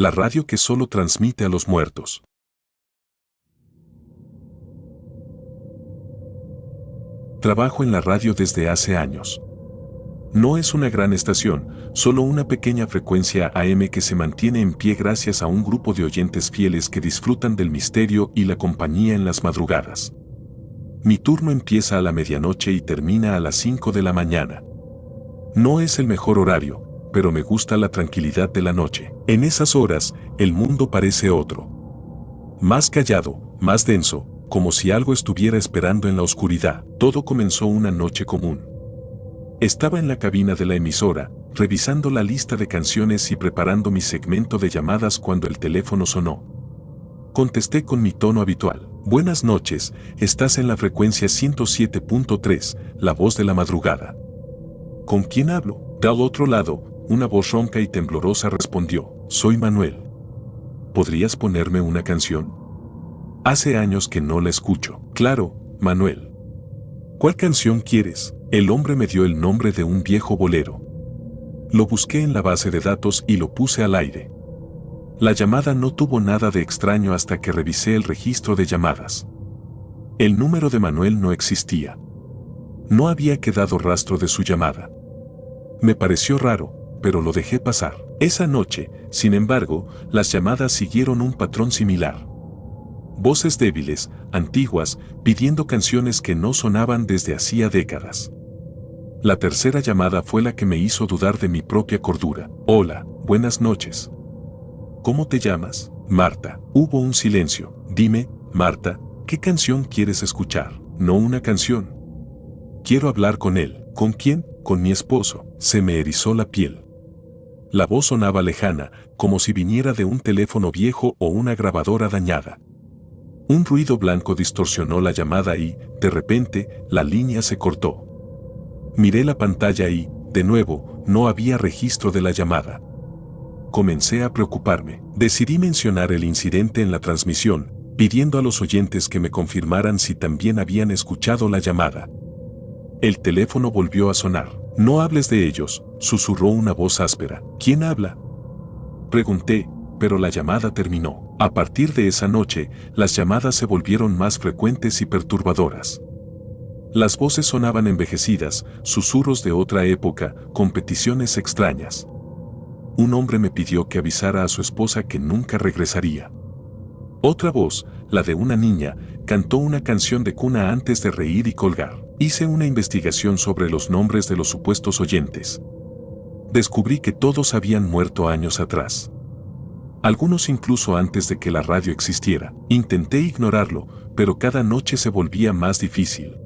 la radio que solo transmite a los muertos. Trabajo en la radio desde hace años. No es una gran estación, solo una pequeña frecuencia AM que se mantiene en pie gracias a un grupo de oyentes fieles que disfrutan del misterio y la compañía en las madrugadas. Mi turno empieza a la medianoche y termina a las 5 de la mañana. No es el mejor horario, pero me gusta la tranquilidad de la noche. En esas horas, el mundo parece otro. Más callado, más denso, como si algo estuviera esperando en la oscuridad. Todo comenzó una noche común. Estaba en la cabina de la emisora, revisando la lista de canciones y preparando mi segmento de llamadas cuando el teléfono sonó. Contesté con mi tono habitual. Buenas noches, estás en la frecuencia 107.3, la voz de la madrugada. ¿Con quién hablo? Del otro lado, una voz ronca y temblorosa respondió, soy Manuel. ¿Podrías ponerme una canción? Hace años que no la escucho. Claro, Manuel. ¿Cuál canción quieres? El hombre me dio el nombre de un viejo bolero. Lo busqué en la base de datos y lo puse al aire. La llamada no tuvo nada de extraño hasta que revisé el registro de llamadas. El número de Manuel no existía. No había quedado rastro de su llamada. Me pareció raro, pero lo dejé pasar. Esa noche, sin embargo, las llamadas siguieron un patrón similar. Voces débiles, antiguas, pidiendo canciones que no sonaban desde hacía décadas. La tercera llamada fue la que me hizo dudar de mi propia cordura. Hola, buenas noches. ¿Cómo te llamas? Marta. Hubo un silencio. Dime, Marta, ¿qué canción quieres escuchar? No una canción. Quiero hablar con él. ¿Con quién? Con mi esposo. Se me erizó la piel. La voz sonaba lejana, como si viniera de un teléfono viejo o una grabadora dañada. Un ruido blanco distorsionó la llamada y, de repente, la línea se cortó. Miré la pantalla y, de nuevo, no había registro de la llamada. Comencé a preocuparme. Decidí mencionar el incidente en la transmisión, pidiendo a los oyentes que me confirmaran si también habían escuchado la llamada. El teléfono volvió a sonar. No hables de ellos, susurró una voz áspera. ¿Quién habla? Pregunté, pero la llamada terminó. A partir de esa noche, las llamadas se volvieron más frecuentes y perturbadoras. Las voces sonaban envejecidas, susurros de otra época, competiciones extrañas. Un hombre me pidió que avisara a su esposa que nunca regresaría. Otra voz, la de una niña, cantó una canción de cuna antes de reír y colgar. Hice una investigación sobre los nombres de los supuestos oyentes. Descubrí que todos habían muerto años atrás. Algunos incluso antes de que la radio existiera. Intenté ignorarlo, pero cada noche se volvía más difícil.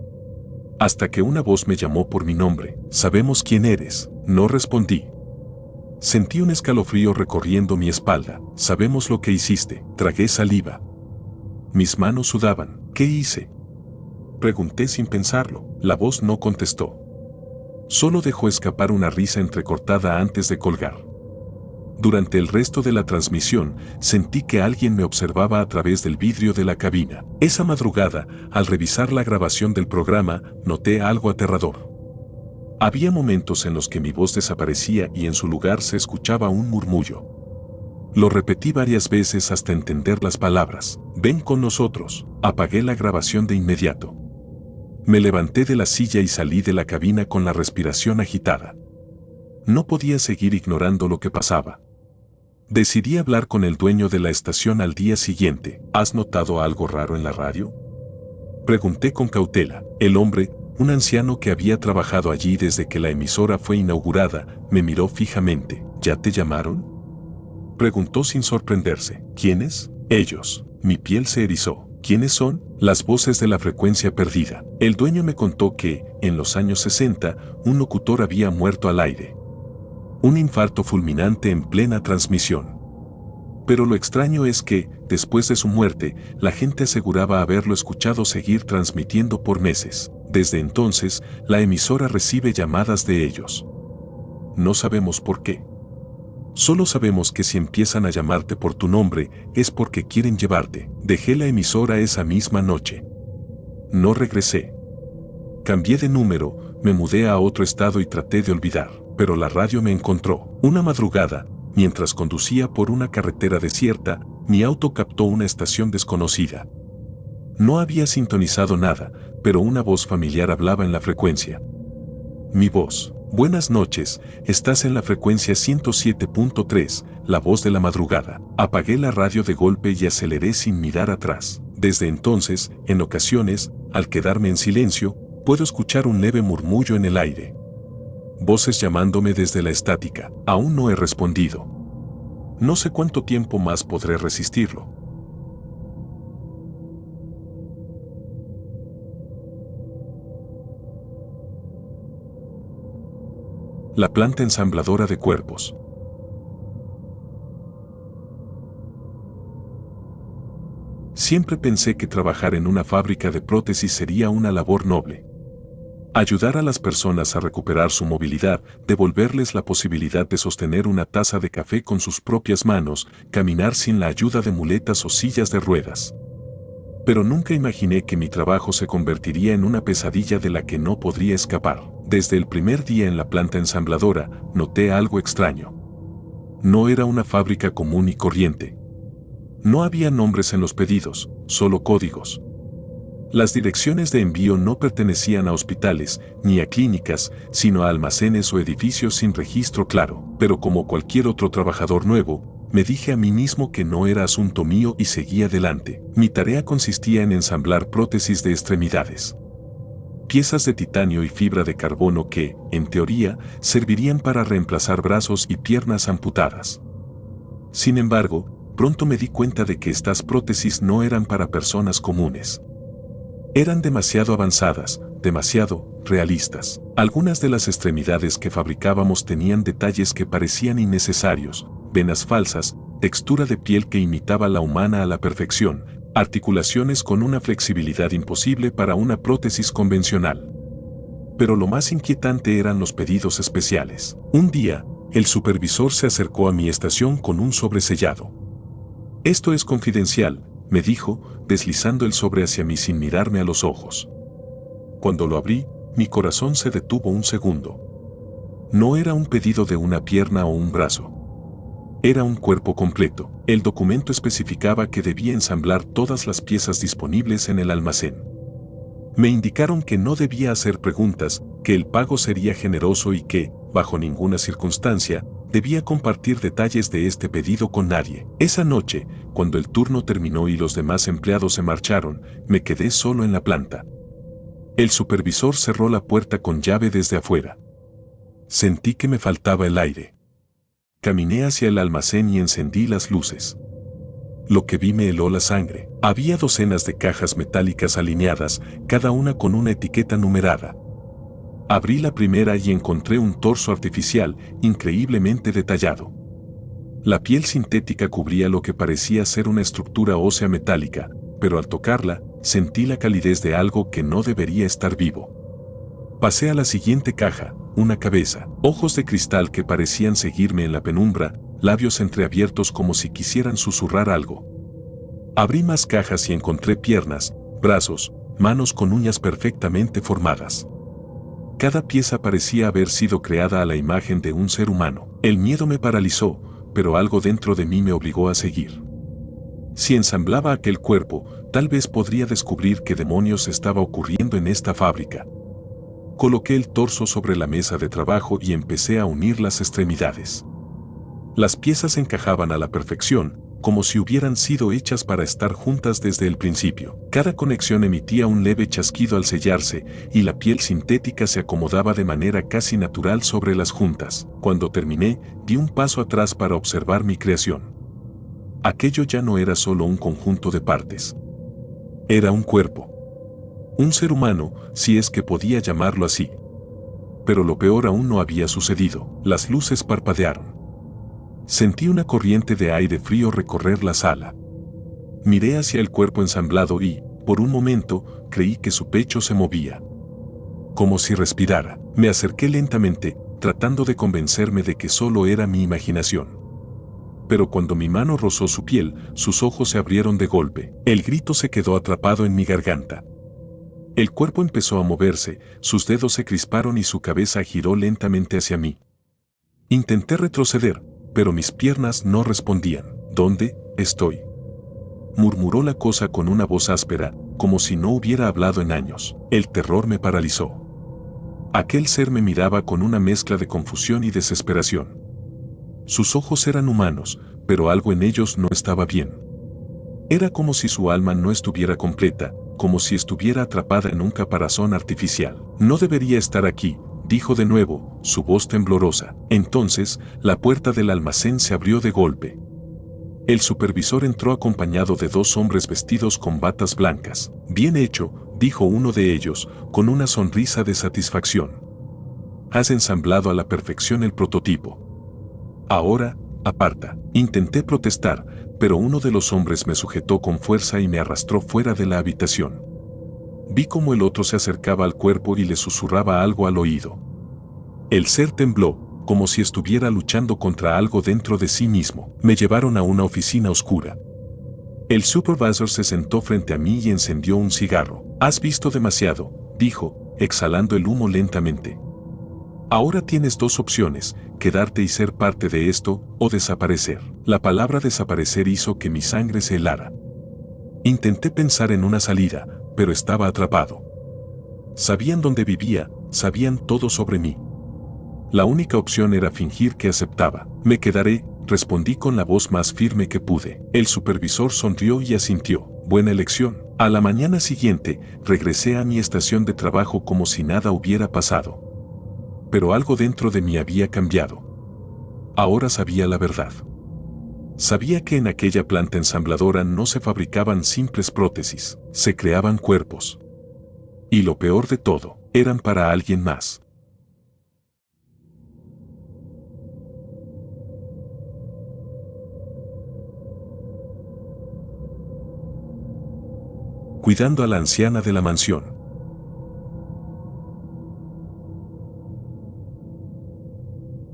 Hasta que una voz me llamó por mi nombre. ¿Sabemos quién eres? No respondí. Sentí un escalofrío recorriendo mi espalda. Sabemos lo que hiciste. Tragué saliva. Mis manos sudaban. ¿Qué hice? Pregunté sin pensarlo. La voz no contestó. Solo dejó escapar una risa entrecortada antes de colgar. Durante el resto de la transmisión, sentí que alguien me observaba a través del vidrio de la cabina. Esa madrugada, al revisar la grabación del programa, noté algo aterrador. Había momentos en los que mi voz desaparecía y en su lugar se escuchaba un murmullo. Lo repetí varias veces hasta entender las palabras. Ven con nosotros. Apagué la grabación de inmediato. Me levanté de la silla y salí de la cabina con la respiración agitada. No podía seguir ignorando lo que pasaba. Decidí hablar con el dueño de la estación al día siguiente. ¿Has notado algo raro en la radio? Pregunté con cautela. El hombre, un anciano que había trabajado allí desde que la emisora fue inaugurada, me miró fijamente. ¿Ya te llamaron? Preguntó sin sorprenderse. ¿Quiénes? Ellos. Mi piel se erizó. ¿Quiénes son? Las voces de la frecuencia perdida. El dueño me contó que, en los años 60, un locutor había muerto al aire. Un infarto fulminante en plena transmisión. Pero lo extraño es que, después de su muerte, la gente aseguraba haberlo escuchado seguir transmitiendo por meses. Desde entonces, la emisora recibe llamadas de ellos. No sabemos por qué. Solo sabemos que si empiezan a llamarte por tu nombre, es porque quieren llevarte. Dejé la emisora esa misma noche. No regresé. Cambié de número, me mudé a otro estado y traté de olvidar. Pero la radio me encontró. Una madrugada, Mientras conducía por una carretera desierta, mi auto captó una estación desconocida. No había sintonizado nada, pero una voz familiar hablaba en la frecuencia. Mi voz. Buenas noches, estás en la frecuencia 107.3, la voz de la madrugada. Apagué la radio de golpe y aceleré sin mirar atrás. Desde entonces, en ocasiones, al quedarme en silencio, puedo escuchar un leve murmullo en el aire. Voces llamándome desde la estática. Aún no he respondido. No sé cuánto tiempo más podré resistirlo. La planta ensambladora de cuerpos. Siempre pensé que trabajar en una fábrica de prótesis sería una labor noble. Ayudar a las personas a recuperar su movilidad, devolverles la posibilidad de sostener una taza de café con sus propias manos, caminar sin la ayuda de muletas o sillas de ruedas. Pero nunca imaginé que mi trabajo se convertiría en una pesadilla de la que no podría escapar. Desde el primer día en la planta ensambladora, noté algo extraño. No era una fábrica común y corriente. No había nombres en los pedidos, solo códigos. Las direcciones de envío no pertenecían a hospitales ni a clínicas, sino a almacenes o edificios sin registro claro. Pero como cualquier otro trabajador nuevo, me dije a mí mismo que no era asunto mío y seguí adelante. Mi tarea consistía en ensamblar prótesis de extremidades. Piezas de titanio y fibra de carbono que, en teoría, servirían para reemplazar brazos y piernas amputadas. Sin embargo, pronto me di cuenta de que estas prótesis no eran para personas comunes. Eran demasiado avanzadas, demasiado realistas. Algunas de las extremidades que fabricábamos tenían detalles que parecían innecesarios, venas falsas, textura de piel que imitaba la humana a la perfección, articulaciones con una flexibilidad imposible para una prótesis convencional. Pero lo más inquietante eran los pedidos especiales. Un día, el supervisor se acercó a mi estación con un sobre sellado. «Esto es confidencial», me dijo, deslizando el sobre hacia mí sin mirarme a los ojos. Cuando lo abrí, mi corazón se detuvo un segundo. No era un pedido de una pierna o un brazo. Era un cuerpo completo. El documento especificaba que debía ensamblar todas las piezas disponibles en el almacén. Me indicaron que no debía hacer preguntas, que el pago sería generoso y que, bajo ninguna circunstancia, debía compartir detalles de este pedido con nadie. Esa noche, cuando el turno terminó y los demás empleados se marcharon, me quedé solo en la planta. El supervisor cerró la puerta con llave desde afuera. Sentí que me faltaba el aire. Caminé hacia el almacén y encendí las luces. Lo que vi me heló la sangre. Había docenas de cajas metálicas alineadas, cada una con una etiqueta numerada. Abrí la primera y encontré un torso artificial, increíblemente detallado. La piel sintética cubría lo que parecía ser una estructura ósea metálica, pero al tocarla, sentí la calidez de algo que no debería estar vivo. Pasé a la siguiente caja, una cabeza, ojos de cristal que parecían seguirme en la penumbra, labios entreabiertos como si quisieran susurrar algo. Abrí más cajas y encontré piernas, brazos, manos con uñas perfectamente formadas. Cada pieza parecía haber sido creada a la imagen de un ser humano. El miedo me paralizó, pero algo dentro de mí me obligó a seguir. Si ensamblaba aquel cuerpo, tal vez podría descubrir qué demonios estaba ocurriendo en esta fábrica. Coloqué el torso sobre la mesa de trabajo y empecé a unir las extremidades. Las piezas encajaban a la perfección, como si hubieran sido hechas para estar juntas desde el principio. Cada conexión emitía un leve chasquido al sellarse, y la piel sintética se acomodaba de manera casi natural sobre las juntas. Cuando terminé, di un paso atrás para observar mi creación. Aquello ya no era solo un conjunto de partes. Era un cuerpo. Un ser humano, si es que podía llamarlo así. Pero lo peor aún no había sucedido. Las luces parpadearon. Sentí una corriente de aire frío recorrer la sala. Miré hacia el cuerpo ensamblado y, por un momento, creí que su pecho se movía. Como si respirara. Me acerqué lentamente, tratando de convencerme de que solo era mi imaginación. Pero cuando mi mano rozó su piel, sus ojos se abrieron de golpe. El grito se quedó atrapado en mi garganta. El cuerpo empezó a moverse, sus dedos se crisparon y su cabeza giró lentamente hacia mí. Intenté retroceder, pero mis piernas no respondían. ¿Dónde estoy?, murmuró la cosa con una voz áspera, como si no hubiera hablado en años. El terror me paralizó. Aquel ser me miraba con una mezcla de confusión y desesperación. Sus ojos eran humanos, pero algo en ellos no estaba bien. Era como si su alma no estuviera completa, como si estuviera atrapada en un caparazón artificial. No debería estar aquí, dijo de nuevo, su voz temblorosa. Entonces, la puerta del almacén se abrió de golpe. El supervisor entró acompañado de dos hombres vestidos con batas blancas. Bien hecho, dijo uno de ellos, con una sonrisa de satisfacción. Has ensamblado a la perfección el prototipo. Ahora, aparta. Intenté protestar, pero uno de los hombres me sujetó con fuerza y me arrastró fuera de la habitación. Vi cómo el otro se acercaba al cuerpo y le susurraba algo al oído. El ser tembló, como si estuviera luchando contra algo dentro de sí mismo. Me llevaron a una oficina oscura. El supervisor se sentó frente a mí y encendió un cigarro. Has visto demasiado, dijo, exhalando el humo lentamente. Ahora tienes dos opciones, quedarte y ser parte de esto, o desaparecer. La palabra desaparecer hizo que mi sangre se helara. Intenté pensar en una salida, pero estaba atrapado. Sabían dónde vivía, sabían todo sobre mí. La única opción era fingir que aceptaba. Me quedaré, respondí con la voz más firme que pude. El supervisor sonrió y asintió. Buena elección. A la mañana siguiente, regresé a mi estación de trabajo como si nada hubiera pasado. Pero algo dentro de mí había cambiado. Ahora sabía la verdad. Sabía que en aquella planta ensambladora no se fabricaban simples prótesis, se creaban cuerpos. Y lo peor de todo, eran para alguien más. Cuidando a la anciana de la mansión.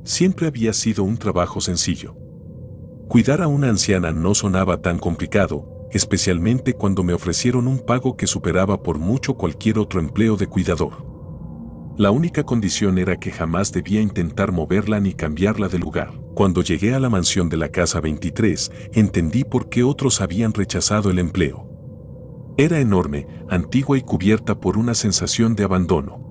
Siempre había sido un trabajo sencillo. Cuidar a una anciana no sonaba tan complicado, especialmente cuando me ofrecieron un pago que superaba por mucho cualquier otro empleo de cuidador. La única condición era que jamás debía intentar moverla ni cambiarla de lugar. Cuando llegué a la mansión de la casa 23, entendí por qué otros habían rechazado el empleo. Era enorme, antigua y cubierta por una sensación de abandono.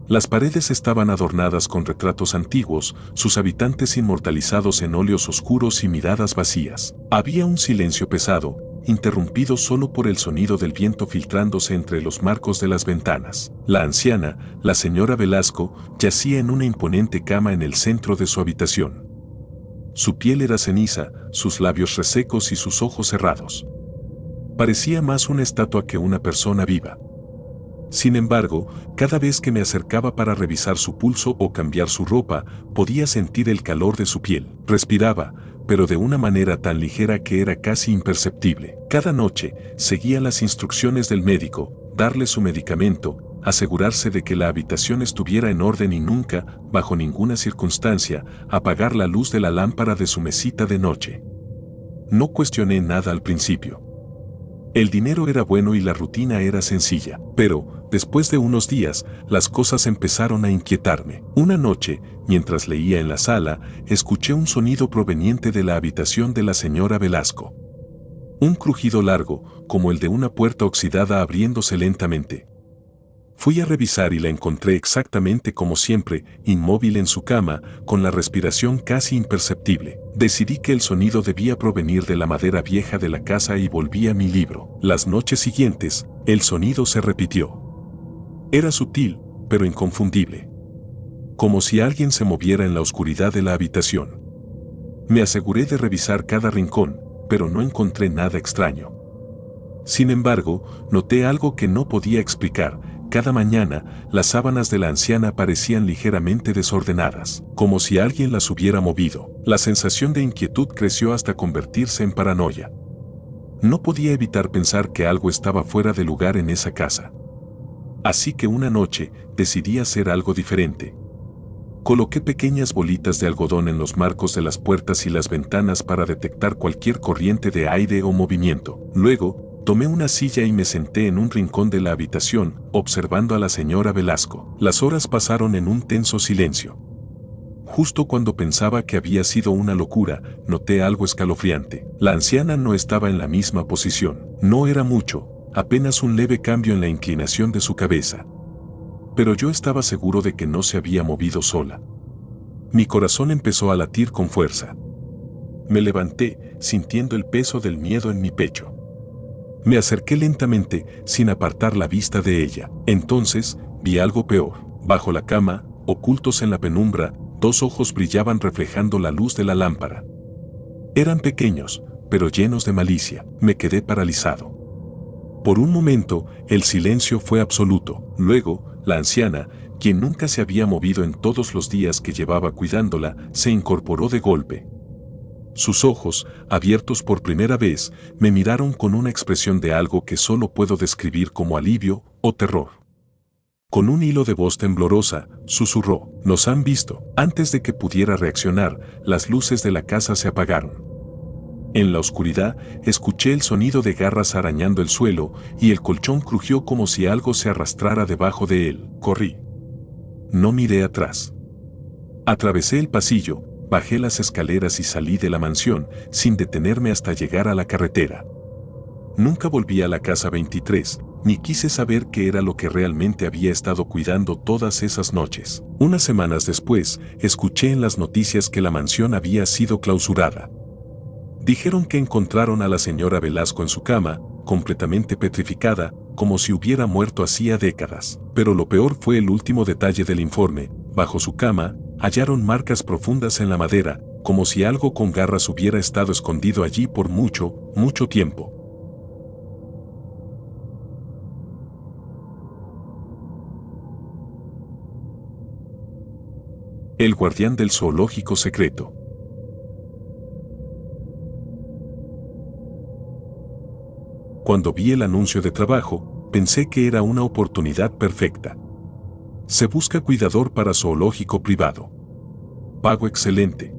Las paredes estaban adornadas con retratos antiguos, sus habitantes inmortalizados en óleos oscuros y miradas vacías. Había un silencio pesado, interrumpido solo por el sonido del viento filtrándose entre los marcos de las ventanas. La anciana, la señora Velasco, yacía en una imponente cama en el centro de su habitación. Su piel era ceniza, sus labios resecos y sus ojos cerrados. Parecía más una estatua que una persona viva. Sin embargo, cada vez que me acercaba para revisar su pulso o cambiar su ropa, podía sentir el calor de su piel. Respiraba, pero de una manera tan ligera que era casi imperceptible. Cada noche, seguía las instrucciones del médico, darle su medicamento, asegurarse de que la habitación estuviera en orden y nunca, bajo ninguna circunstancia, apagar la luz de la lámpara de su mesita de noche. No cuestioné nada al principio. El dinero era bueno y la rutina era sencilla, pero, después de unos días, las cosas empezaron a inquietarme. Una noche, mientras leía en la sala, escuché un sonido proveniente de la habitación de la señora Velasco. Un crujido largo, como el de una puerta oxidada abriéndose lentamente. Fui a revisar y la encontré exactamente como siempre, inmóvil en su cama, con la respiración casi imperceptible. Decidí que el sonido debía provenir de la madera vieja de la casa y volví a mi libro. Las noches siguientes, el sonido se repitió. Era sutil, pero inconfundible. Como si alguien se moviera en la oscuridad de la habitación. Me aseguré de revisar cada rincón, pero no encontré nada extraño. Sin embargo, noté algo que no podía explicar. Cada mañana, las sábanas de la anciana parecían ligeramente desordenadas, como si alguien las hubiera movido. La sensación de inquietud creció hasta convertirse en paranoia. No podía evitar pensar que algo estaba fuera de lugar en esa casa. Así que una noche, decidí hacer algo diferente. Coloqué pequeñas bolitas de algodón en los marcos de las puertas y las ventanas para detectar cualquier corriente de aire o movimiento. Luego, tomé una silla y me senté en un rincón de la habitación, observando a la señora Velasco. Las horas pasaron en un tenso silencio. Justo cuando pensaba que había sido una locura, noté algo escalofriante. La anciana no estaba en la misma posición. No era mucho, apenas un leve cambio en la inclinación de su cabeza. Pero yo estaba seguro de que no se había movido sola. Mi corazón empezó a latir con fuerza. Me levanté, sintiendo el peso del miedo en mi pecho. Me acerqué lentamente, sin apartar la vista de ella. Entonces, vi algo peor. Bajo la cama, ocultos en la penumbra, 2 ojos brillaban reflejando la luz de la lámpara. Eran pequeños, pero llenos de malicia. Me quedé paralizado. Por un momento, el silencio fue absoluto. Luego, la anciana, quien nunca se había movido en todos los días que llevaba cuidándola, se incorporó de golpe. Sus ojos, abiertos por primera vez, me miraron con una expresión de algo que solo puedo describir como alivio o terror. Con un hilo de voz temblorosa, susurró: «Nos han visto». Antes de que pudiera reaccionar, las luces de la casa se apagaron. En la oscuridad, escuché el sonido de garras arañando el suelo y el colchón crujió como si algo se arrastrara debajo de él. Corrí. No miré atrás. Atravesé el pasillo, bajé las escaleras y salí de la mansión, sin detenerme hasta llegar a la carretera. Nunca volví a la casa 23, ni quise saber qué era lo que realmente había estado cuidando todas esas noches. Unas semanas después, escuché en las noticias que la mansión había sido clausurada. Dijeron que encontraron a la señora Velasco en su cama, completamente petrificada, como si hubiera muerto hacía décadas. Pero lo peor fue el último detalle del informe: bajo su cama, hallaron marcas profundas en la madera, como si algo con garras hubiera estado escondido allí por mucho, mucho tiempo. El guardián del zoológico secreto. Cuando vi el anuncio de trabajo, pensé que era una oportunidad perfecta. Se busca cuidador para zoológico privado. Pago excelente.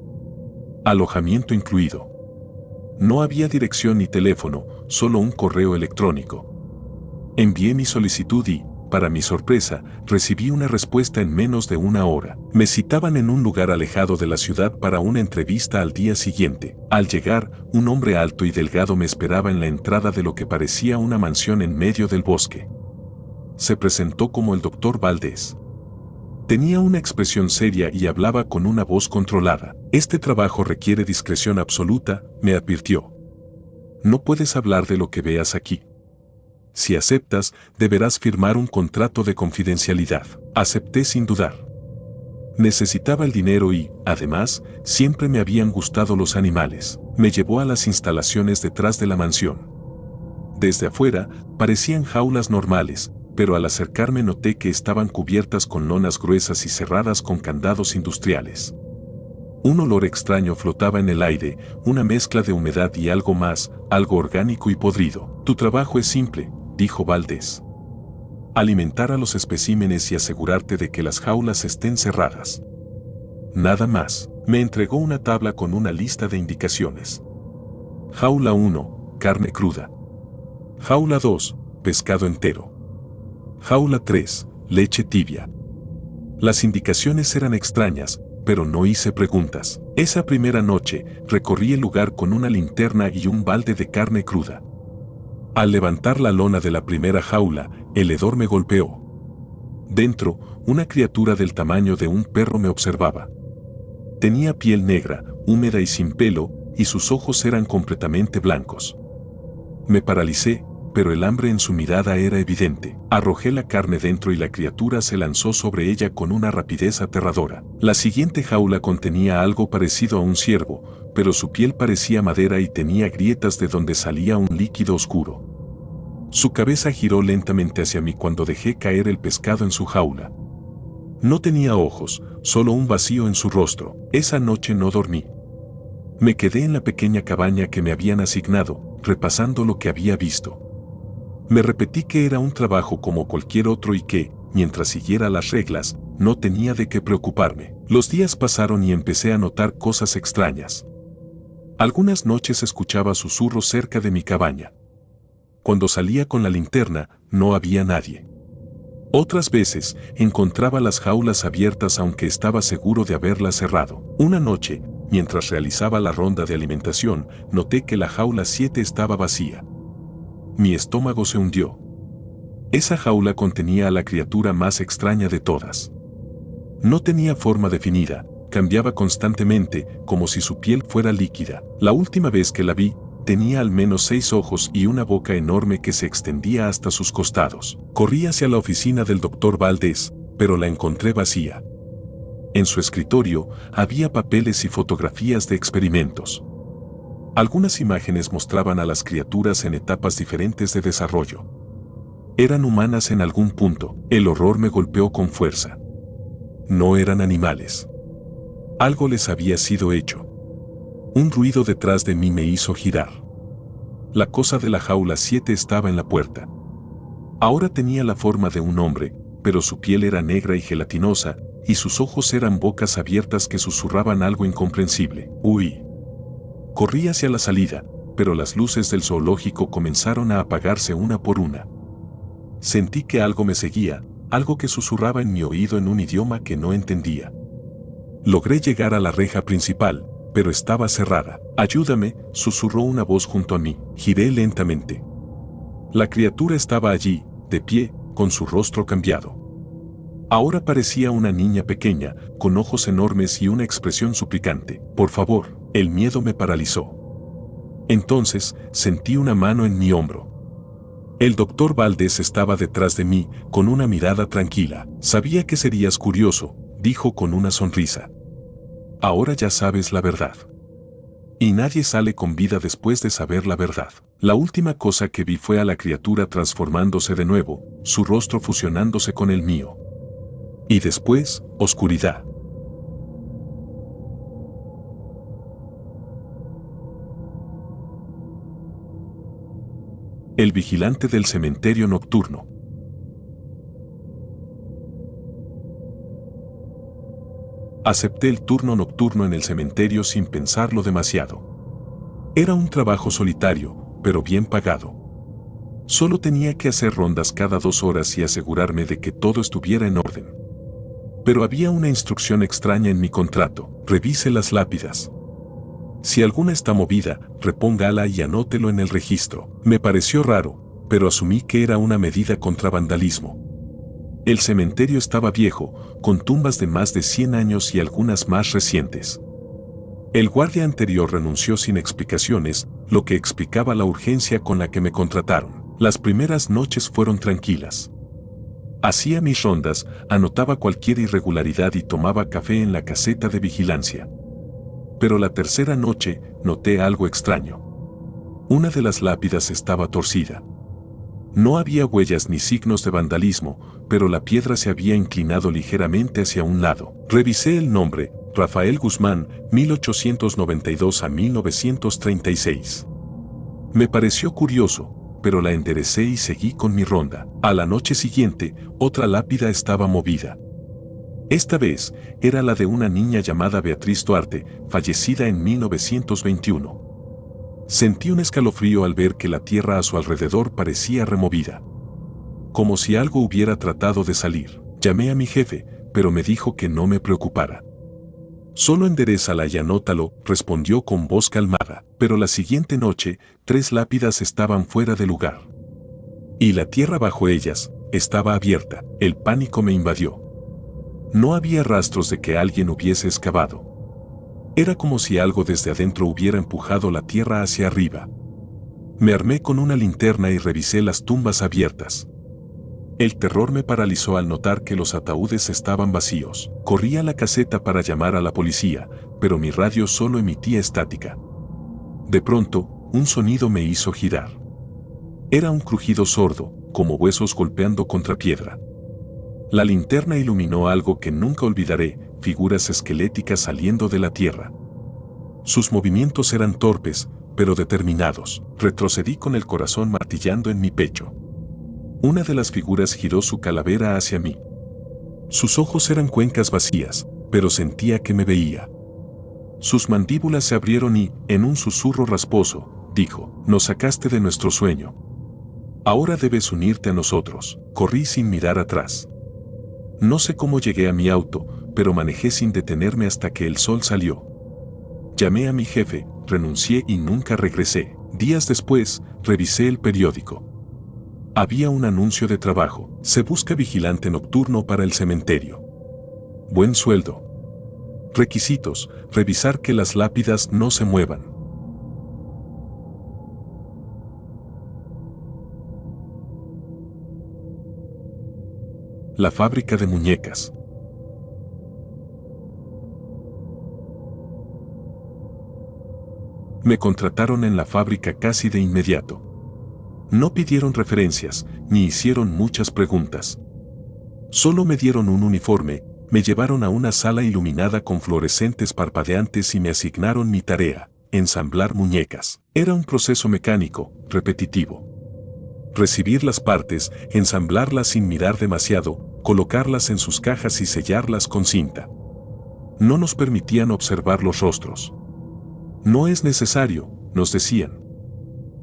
Alojamiento incluido. No había dirección ni teléfono, solo un correo electrónico. Envié mi solicitud y, para mi sorpresa, recibí una respuesta en menos de una hora. Me citaban en un lugar alejado de la ciudad para una entrevista al día siguiente. Al llegar, un hombre alto y delgado me esperaba en la entrada de lo que parecía una mansión en medio del bosque. Se presentó como el Dr. Valdés. Tenía una expresión seria y hablaba con una voz controlada. «Este trabajo requiere discreción absoluta», me advirtió. «No puedes hablar de lo que veas aquí. Si aceptas, deberás firmar un contrato de confidencialidad». Acepté sin dudar. Necesitaba el dinero y, además, siempre me habían gustado los animales. Me llevó a las instalaciones detrás de la mansión. Desde afuera, parecían jaulas normales, pero al acercarme noté que estaban cubiertas con lonas gruesas y cerradas con candados industriales. Un olor extraño flotaba en el aire, una mezcla de humedad y algo más, algo orgánico y podrido. «Tu trabajo es simple», dijo Valdés. «Alimentar a los especímenes y asegurarte de que las jaulas estén cerradas. Nada más». Me entregó una tabla con una lista de indicaciones. Jaula 1, carne cruda. Jaula 2, pescado entero. Jaula 3, leche tibia. Las indicaciones eran extrañas, pero no hice preguntas. Esa primera noche, recorrí el lugar con una linterna y un balde de carne cruda. Al levantar la lona de la primera jaula, el hedor me golpeó. Dentro, una criatura del tamaño de un perro me observaba. Tenía piel negra, húmeda y sin pelo, y sus ojos eran completamente blancos. Me paralicé, pero el hambre en su mirada era evidente. Arrojé la carne dentro y la criatura se lanzó sobre ella con una rapidez aterradora. La siguiente jaula contenía algo parecido a un ciervo, pero su piel parecía madera y tenía grietas de donde salía un líquido oscuro. Su cabeza giró lentamente hacia mí cuando dejé caer el pescado en su jaula. No tenía ojos, solo un vacío en su rostro. Esa noche no dormí. Me quedé en la pequeña cabaña que me habían asignado, repasando lo que había visto. Me repetí que era un trabajo como cualquier otro y que, mientras siguiera las reglas, no tenía de qué preocuparme. Los días pasaron y empecé a notar cosas extrañas. Algunas noches escuchaba susurros cerca de mi cabaña. Cuando salía con la linterna, no había nadie. Otras veces, encontraba las jaulas abiertas aunque estaba seguro de haberlas cerrado. Una noche, mientras realizaba la ronda de alimentación, noté que la jaula 7 estaba vacía. Mi estómago se hundió. Esa jaula contenía a la criatura más extraña de todas. No tenía forma definida, cambiaba constantemente, como si su piel fuera líquida. La última vez que la vi, tenía al menos 6 ojos y una boca enorme que se extendía hasta sus costados. Corrí hacia la oficina del doctor Valdés, pero la encontré vacía. En su escritorio había papeles y fotografías de experimentos. Algunas imágenes mostraban a las criaturas en etapas diferentes de desarrollo. Eran humanas en algún punto. El horror me golpeó con fuerza. No eran animales. Algo les había sido hecho. Un ruido detrás de mí me hizo girar. La cosa de la jaula 7 estaba en la puerta. Ahora tenía la forma de un hombre, pero su piel era negra y gelatinosa, y sus ojos eran bocas abiertas que susurraban algo incomprensible. Huí. Corrí hacia la salida, pero las luces del zoológico comenzaron a apagarse una por una. Sentí que algo me seguía, algo que susurraba en mi oído en un idioma que no entendía. Logré llegar a la reja principal, pero estaba cerrada. Ayúdame, susurró una voz junto a mí. Giré lentamente. La criatura estaba allí, de pie, con su rostro cambiado. Ahora parecía una niña pequeña, con ojos enormes y una expresión suplicante. Por favor, el miedo me paralizó. Entonces, sentí una mano en mi hombro. El doctor Valdés estaba detrás de mí, con una mirada tranquila. Sabía que serías curioso, dijo con una sonrisa. Ahora ya sabes la verdad. Y nadie sale con vida después de saber la verdad. La última cosa que vi fue a la criatura transformándose de nuevo, su rostro fusionándose con el mío. Y después, oscuridad. El vigilante del cementerio nocturno. Acepté el turno nocturno en el cementerio sin pensarlo demasiado. Era un trabajo solitario, pero bien pagado. Solo tenía que hacer rondas cada 2 horas y asegurarme de que todo estuviera en orden. Pero había una instrucción extraña en mi contrato: revise las lápidas. Si alguna está movida, repóngala y anótelo en el registro. Me pareció raro, pero asumí que era una medida contra vandalismo. El cementerio estaba viejo, con tumbas de más de 100 años y algunas más recientes. El guardia anterior renunció sin explicaciones, lo que explicaba la urgencia con la que me contrataron. Las primeras noches fueron tranquilas. Hacía mis rondas, anotaba cualquier irregularidad y tomaba café en la caseta de vigilancia. Pero la tercera noche, noté algo extraño. Una de las lápidas estaba torcida. No había huellas ni signos de vandalismo, pero la piedra se había inclinado ligeramente hacia un lado. Revisé el nombre: Rafael Guzmán, 1892 a 1936. Me pareció curioso, pero la enderecé y seguí con mi ronda. A la noche siguiente, otra lápida estaba movida. Esta vez, era la de una niña llamada Beatriz Duarte, fallecida en 1921. Sentí un escalofrío al ver que la tierra a su alrededor parecía removida. Como si algo hubiera tratado de salir. Llamé a mi jefe, pero me dijo que no me preocupara. Solo enderézala y anótalo, respondió con voz calmada. Pero la siguiente noche, 3 lápidas estaban fuera de lugar. Y la tierra bajo ellas estaba abierta. El pánico me invadió. No había rastros de que alguien hubiese excavado. Era como si algo desde adentro hubiera empujado la tierra hacia arriba. Me armé con una linterna y revisé las tumbas abiertas. El terror me paralizó al notar que los ataúdes estaban vacíos. Corrí a la caseta para llamar a la policía, pero mi radio solo emitía estática. De pronto, un sonido me hizo girar. Era un crujido sordo, como huesos golpeando contra piedra. La linterna iluminó algo que nunca olvidaré: figuras esqueléticas saliendo de la tierra. Sus movimientos eran torpes, pero determinados. Retrocedí con el corazón martillando en mi pecho. Una de las figuras giró su calavera hacia mí. Sus ojos eran cuencas vacías, pero sentía que me veía. Sus mandíbulas se abrieron y, en un susurro rasposo, dijo: «Nos sacaste de nuestro sueño». Ahora debes unirte a nosotros. Corrí sin mirar atrás. No sé cómo llegué a mi auto, pero manejé sin detenerme hasta que el sol salió. Llamé a mi jefe, renuncié y nunca regresé. Días después, revisé el periódico. Había un anuncio de trabajo. Se busca vigilante nocturno para el cementerio. Buen sueldo. Requisitos: revisar que las lápidas no se muevan. La fábrica de muñecas. Me contrataron en la fábrica casi de inmediato. No pidieron referencias, ni hicieron muchas preguntas. Solo me dieron un uniforme, me llevaron a una sala iluminada con fluorescentes parpadeantes y me asignaron mi tarea: ensamblar muñecas. Era un proceso mecánico, repetitivo. Recibir las partes, ensamblarlas sin mirar demasiado, colocarlas en sus cajas y sellarlas con cinta. No nos permitían observar los rostros. No es necesario, nos decían.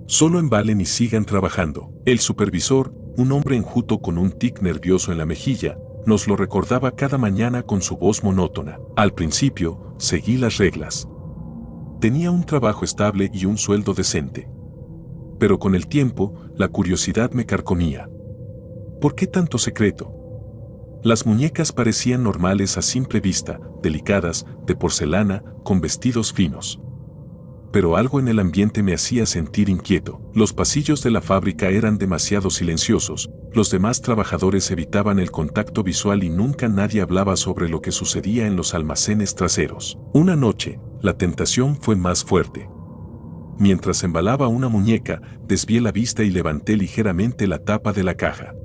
Solo embalen y sigan trabajando. El supervisor, un hombre enjuto con un tic nervioso en la mejilla, nos lo recordaba cada mañana con su voz monótona. Al principio, seguí las reglas. Tenía un trabajo estable y un sueldo decente. Pero con el tiempo, la curiosidad me carcomía. ¿Por qué tanto secreto? Las muñecas parecían normales a simple vista, delicadas, de porcelana, con vestidos finos. Pero algo en el ambiente me hacía sentir inquieto. Los pasillos de la fábrica eran demasiado silenciosos, los demás trabajadores evitaban el contacto visual y nunca nadie hablaba sobre lo que sucedía en los almacenes traseros. Una noche, la tentación fue más fuerte. Mientras embalaba una muñeca, desvié la vista y levanté ligeramente la tapa de la caja.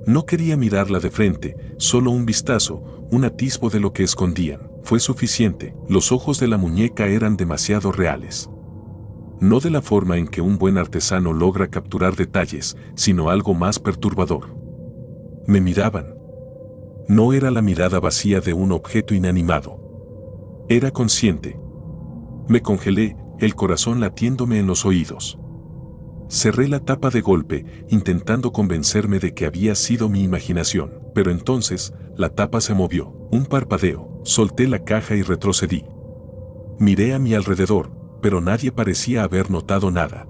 No quería mirarla de frente, solo un vistazo, un atisbo de lo que escondían. Fue suficiente. Los ojos de la muñeca eran demasiado reales. No de la forma en que un buen artesano logra capturar detalles, sino algo más perturbador. Me miraban. No era la mirada vacía de un objeto inanimado. Era consciente. Me congelé, el corazón latiéndome en los oídos. Cerré la tapa de golpe, intentando convencerme de que había sido mi imaginación. Pero entonces, la tapa se movió. Un parpadeo. Solté la caja y retrocedí. Miré a mi alrededor, pero nadie parecía haber notado nada.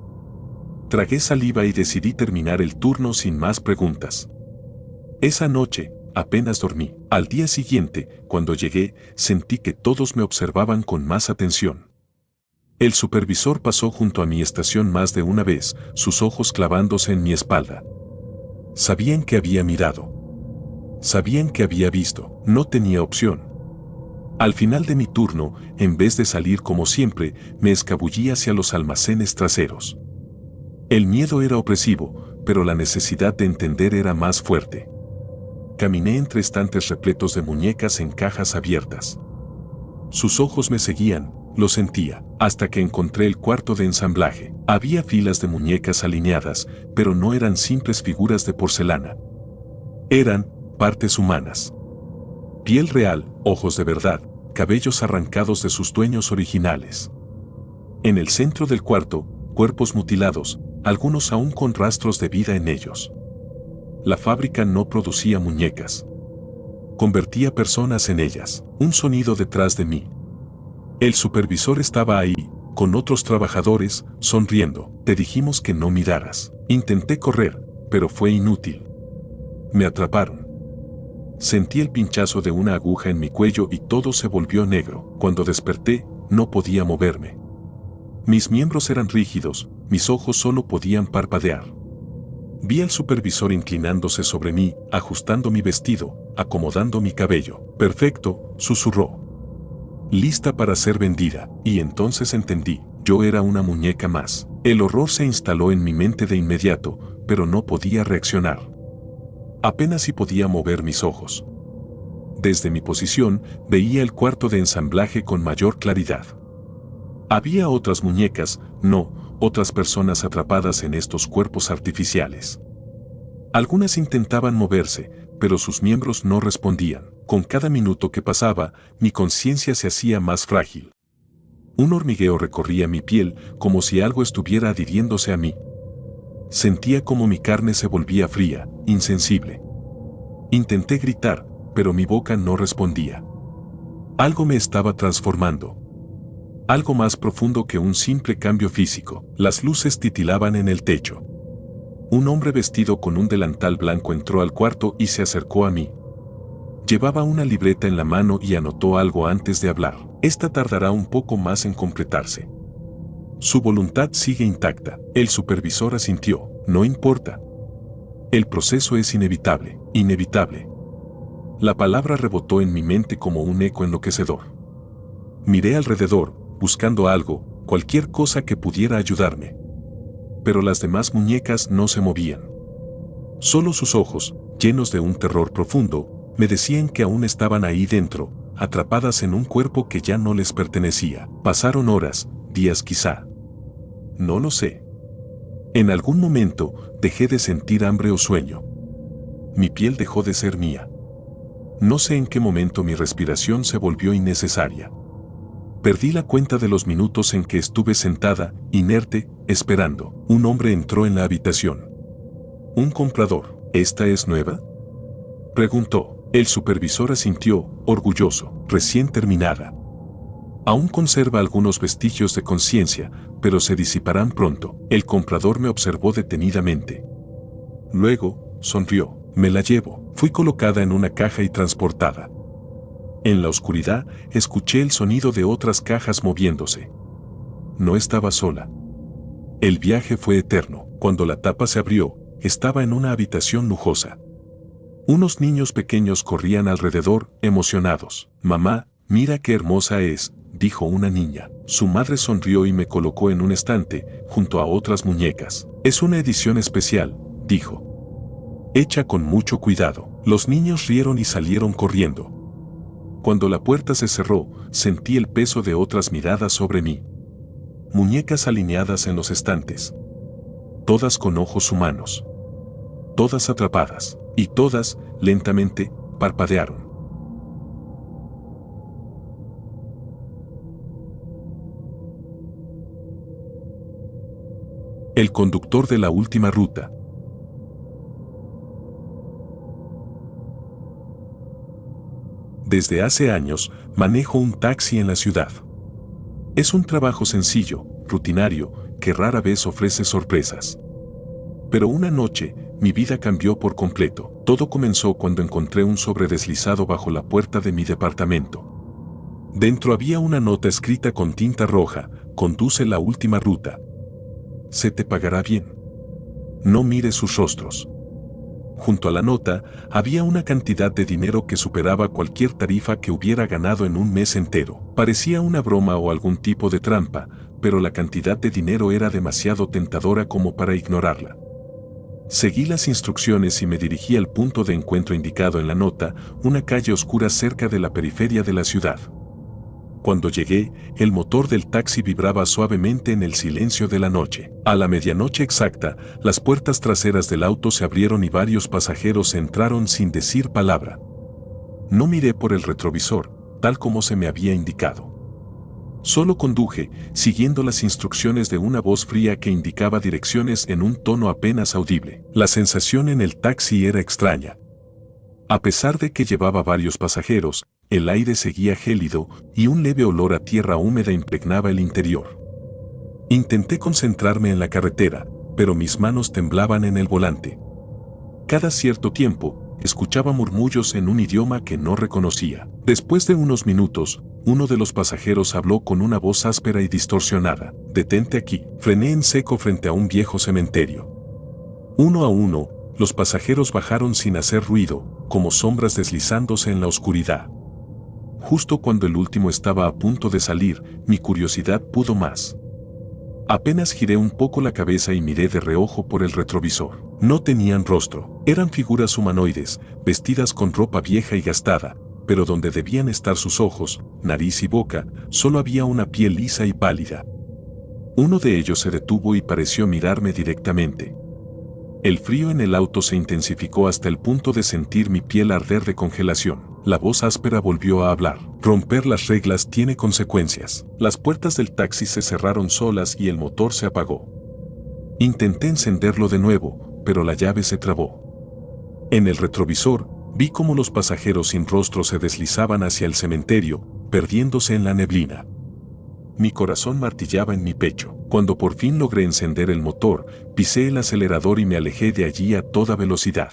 Tragué saliva y decidí terminar el turno sin más preguntas. Esa noche, apenas dormí. Al día siguiente, cuando llegué, sentí que todos me observaban con más atención. El supervisor pasó junto a mi estación más de una vez, sus ojos clavándose en mi espalda. Sabían que había mirado. Sabían que había visto. No tenía opción. Al final de mi turno, en vez de salir como siempre, me escabullí hacia los almacenes traseros. El miedo era opresivo, pero la necesidad de entender era más fuerte. Caminé entre estantes repletos de muñecas en cajas abiertas. Sus ojos me seguían, lo sentía, hasta que encontré el cuarto de ensamblaje. Había filas de muñecas alineadas, pero no eran simples figuras de porcelana. Eran partes humanas. Piel real, ojos de verdad, cabellos arrancados de sus dueños originales. En el centro del cuarto, cuerpos mutilados, algunos aún con rastros de vida en ellos. La fábrica no producía muñecas. Convertía personas en ellas. Un sonido detrás de mí. El supervisor estaba ahí, con otros trabajadores, sonriendo. Te dijimos que no miraras. Intenté correr, pero fue inútil. Me atraparon. Sentí el pinchazo de una aguja en mi cuello y todo se volvió negro. Cuando desperté, no podía moverme. Mis miembros eran rígidos, mis ojos solo podían parpadear. Vi al supervisor inclinándose sobre mí, ajustando mi vestido, acomodando mi cabello. Perfecto, susurró. Lista para ser vendida, y entonces entendí, yo era una muñeca más. El horror se instaló en mi mente de inmediato, pero no podía reaccionar. Apenas si podía mover mis ojos. Desde mi posición, veía el cuarto de ensamblaje con mayor claridad. Había otras muñecas, no, otras personas atrapadas en estos cuerpos artificiales. Algunas intentaban moverse, pero sus miembros no respondían. Con cada minuto que pasaba, mi conciencia se hacía más frágil. Un hormigueo recorría mi piel, como si algo estuviera adhiriéndose a mí. Sentía como mi carne se volvía fría, insensible. Intenté gritar, pero mi boca no respondía. Algo me estaba transformando. Algo más profundo que un simple cambio físico. Las luces titilaban en el techo. Un hombre vestido con un delantal blanco entró al cuarto y se acercó a mí. Llevaba una libreta en la mano y anotó algo antes de hablar. Esta tardará un poco más en completarse. Su voluntad sigue intacta. El supervisor asintió. No importa. El proceso es inevitable, inevitable. La palabra rebotó en mi mente como un eco enloquecedor. Miré alrededor, buscando algo, cualquier cosa que pudiera ayudarme. Pero las demás muñecas no se movían. Solo sus ojos, llenos de un terror profundo, me decían que aún estaban ahí dentro, atrapadas en un cuerpo que ya no les pertenecía. Pasaron horas, días quizá. No lo sé. En algún momento, dejé de sentir hambre o sueño. Mi piel dejó de ser mía. No sé en qué momento mi respiración se volvió innecesaria. Perdí la cuenta de los minutos en que estuve sentada, inerte, esperando. Un hombre entró en la habitación. ¿Un comprador? ¿Esta es nueva?, preguntó. El supervisor asintió, orgulloso, recién terminada. Aún conserva algunos vestigios de conciencia, pero se disiparán pronto. El comprador me observó detenidamente. Luego, sonrió. Me la llevo. Fui colocada en una caja y transportada. En la oscuridad, escuché el sonido de otras cajas moviéndose. No estaba sola. El viaje fue eterno. Cuando la tapa se abrió, estaba en una habitación lujosa. Unos niños pequeños corrían alrededor, emocionados. Mamá, mira qué hermosa es, dijo una niña. Su madre sonrió y me colocó en un estante, junto a otras muñecas. Es una edición especial, dijo. Hecha con mucho cuidado. Los niños rieron y salieron corriendo. Cuando la puerta se cerró, sentí el peso de otras miradas sobre mí. Muñecas alineadas en los estantes. Todas con ojos humanos. Todas atrapadas. Y todas, lentamente, parpadearon. El conductor de la última ruta. Desde hace años, manejo un taxi en la ciudad. Es un trabajo sencillo, rutinario, que rara vez ofrece sorpresas. Pero una noche, mi vida cambió por completo. Todo comenzó cuando encontré un sobre deslizado bajo la puerta de mi departamento. Dentro había una nota escrita con tinta roja: conduce la última ruta. Se te pagará bien. No mires sus rostros. Junto a la nota, había una cantidad de dinero que superaba cualquier tarifa que hubiera ganado en un mes entero. Parecía una broma o algún tipo de trampa, pero la cantidad de dinero era demasiado tentadora como para ignorarla. Seguí las instrucciones y me dirigí al punto de encuentro indicado en la nota, una calle oscura cerca de la periferia de la ciudad. Cuando llegué, el motor del taxi vibraba suavemente en el silencio de la noche. A la medianoche exacta, las puertas traseras del auto se abrieron y varios pasajeros entraron sin decir palabra. No miré por el retrovisor, tal como se me había indicado. Solo conduje, siguiendo las instrucciones de una voz fría que indicaba direcciones en un tono apenas audible. La sensación en el taxi era extraña. A pesar de que llevaba varios pasajeros, el aire seguía gélido y un leve olor a tierra húmeda impregnaba el interior. Intenté concentrarme en la carretera, pero mis manos temblaban en el volante. Cada cierto tiempo, escuchaba murmullos en un idioma que no reconocía. Después de unos minutos, uno de los pasajeros habló con una voz áspera y distorsionada. Detente aquí. Frené en seco frente a un viejo cementerio. Uno a uno, los pasajeros bajaron sin hacer ruido, como sombras deslizándose en la oscuridad. Justo cuando el último estaba a punto de salir, mi curiosidad pudo más. Apenas giré un poco la cabeza y miré de reojo por el retrovisor. No tenían rostro. Eran figuras humanoides, vestidas con ropa vieja y gastada, pero donde debían estar sus ojos, nariz y boca, solo había una piel lisa y pálida. Uno de ellos se detuvo y pareció mirarme directamente. El frío en el auto se intensificó hasta el punto de sentir mi piel arder de congelación. La voz áspera volvió a hablar. Romper las reglas tiene consecuencias. Las puertas del taxi se cerraron solas y el motor se apagó. Intenté encenderlo de nuevo, pero la llave se trabó. En el retrovisor, vi cómo los pasajeros sin rostro se deslizaban hacia el cementerio, perdiéndose en la neblina. Mi corazón martillaba en mi pecho. Cuando por fin logré encender el motor, pisé el acelerador y me alejé de allí a toda velocidad.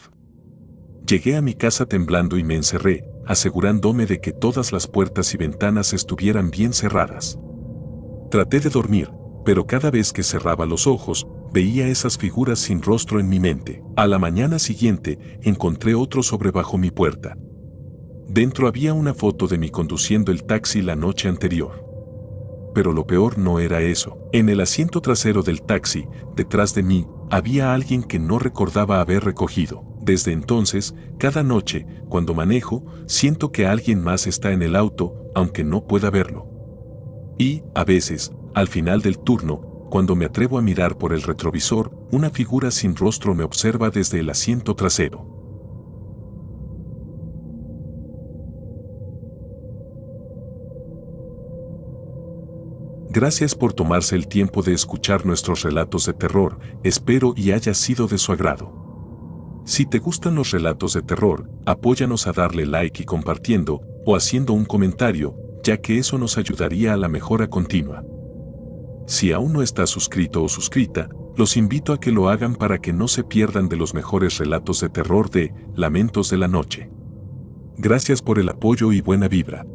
Llegué a mi casa temblando y me encerré, asegurándome de que todas las puertas y ventanas estuvieran bien cerradas. Traté de dormir, pero cada vez que cerraba los ojos, veía esas figuras sin rostro en mi mente. A la mañana siguiente, encontré otro sobre bajo mi puerta. Dentro había una foto de mí conduciendo el taxi la noche anterior. Pero lo peor no era eso. En el asiento trasero del taxi, detrás de mí, había alguien que no recordaba haber recogido. Desde entonces, cada noche, cuando manejo, siento que alguien más está en el auto, aunque no pueda verlo. Y, a veces, al final del turno, cuando me atrevo a mirar por el retrovisor, una figura sin rostro me observa desde el asiento trasero. Gracias por tomarse el tiempo de escuchar nuestros relatos de terror, espero y haya sido de su agrado. Si te gustan los relatos de terror, apóyanos a darle like y compartiendo, o haciendo un comentario, ya que eso nos ayudaría a la mejora continua. Si aún no estás suscrito o suscrita, los invito a que lo hagan para que no se pierdan de los mejores relatos de terror de Lamentos de la Noche. Gracias por el apoyo y buena vibra.